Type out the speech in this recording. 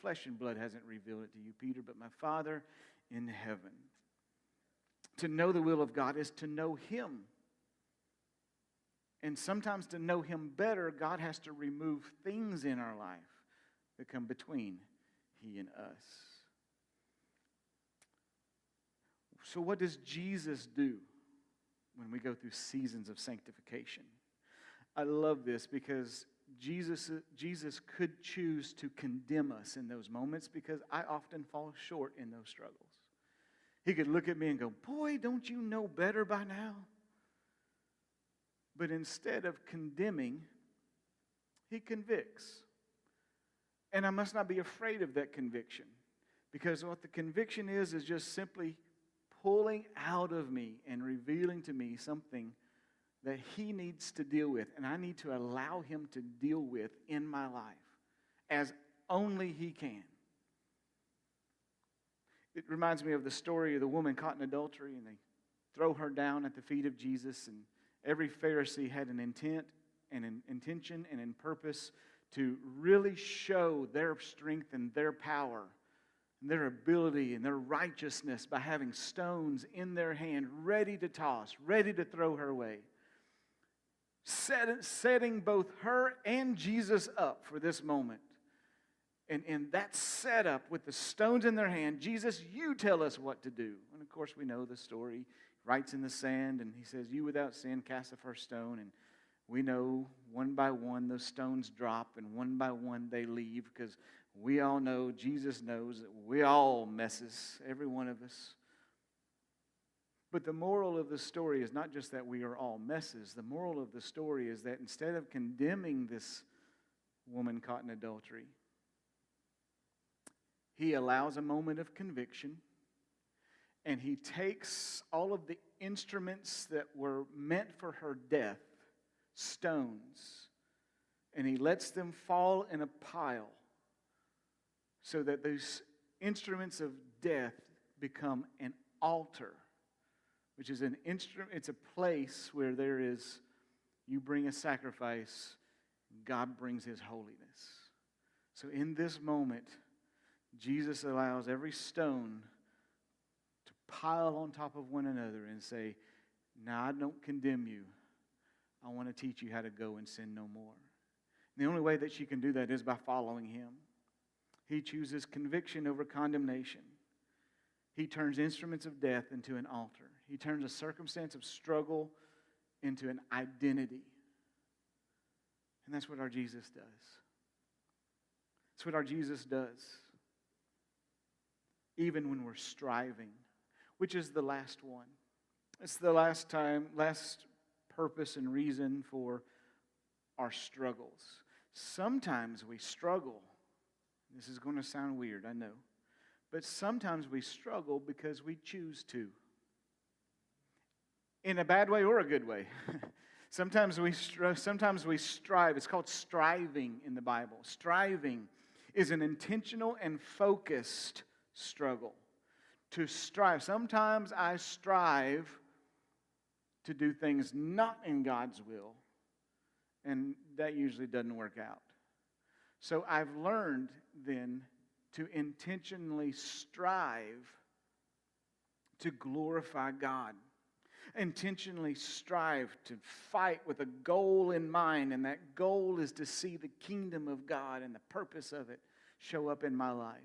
flesh and blood hasn't revealed it to you, Peter, but my Father in heaven. To know the will of God is to know Him. And sometimes to know Him better, God has to remove things in our life that come between He and us. So what does Jesus do when we go through seasons of sanctification? I love this because Jesus could choose to condemn us in those moments because I often fall short in those struggles. He could look at me and go, boy, don't you know better by now? But instead of condemning, He convicts. And I must not be afraid of that conviction. Because what the conviction is just simply pulling out of me and revealing to me something that He needs to deal with. And I need to allow Him to deal with in my life as only He can. It reminds me of the story of the woman caught in adultery, and they throw her down at the feet of Jesus, and every Pharisee had an intent and an intention and in purpose to really show their strength and their power and their ability and their righteousness by having stones in their hand ready to toss, ready to throw her away. Setting both her and Jesus up for this moment. And in that setup with the stones in their hand, Jesus, you tell us what to do. And of course we know the story. He writes in the sand and He says, you without sin cast the first stone. And we know one by one those stones drop and one by one they leave because we all know, Jesus knows that we all messes, every one of us. But the moral of the story is not just that we are all messes. The moral of the story is that instead of condemning this woman caught in adultery, He allows a moment of conviction, and He takes all of the instruments that were meant for her death, stones, and He lets them fall in a pile so that those instruments of death become an altar, which is an instrument. It's a place where there is, you bring a sacrifice, God brings His holiness. So in this moment, Jesus allows every stone to pile on top of one another and say, now I don't condemn you. I want to teach you how to go and sin no more. And the only way that she can do that is by following Him. He chooses conviction over condemnation. He turns instruments of death into an altar. He turns a circumstance of struggle into an identity. And that's what our Jesus does. That's what our Jesus does. Even when we're striving, which is the last one. It's the last purpose and reason for our struggles. Sometimes we struggle. This is going to sound weird, I know. But sometimes we struggle because we choose to. In a bad way or a good way. Sometimes we strive. It's called striving in the Bible. Striving is an intentional and focused struggle. To strive. Sometimes I strive to do things not in God's will, and that usually doesn't work out. So I've learned then to intentionally strive to glorify God. Intentionally strive to fight with a goal in mind, and that goal is to see the kingdom of God and the purpose of it show up in my life.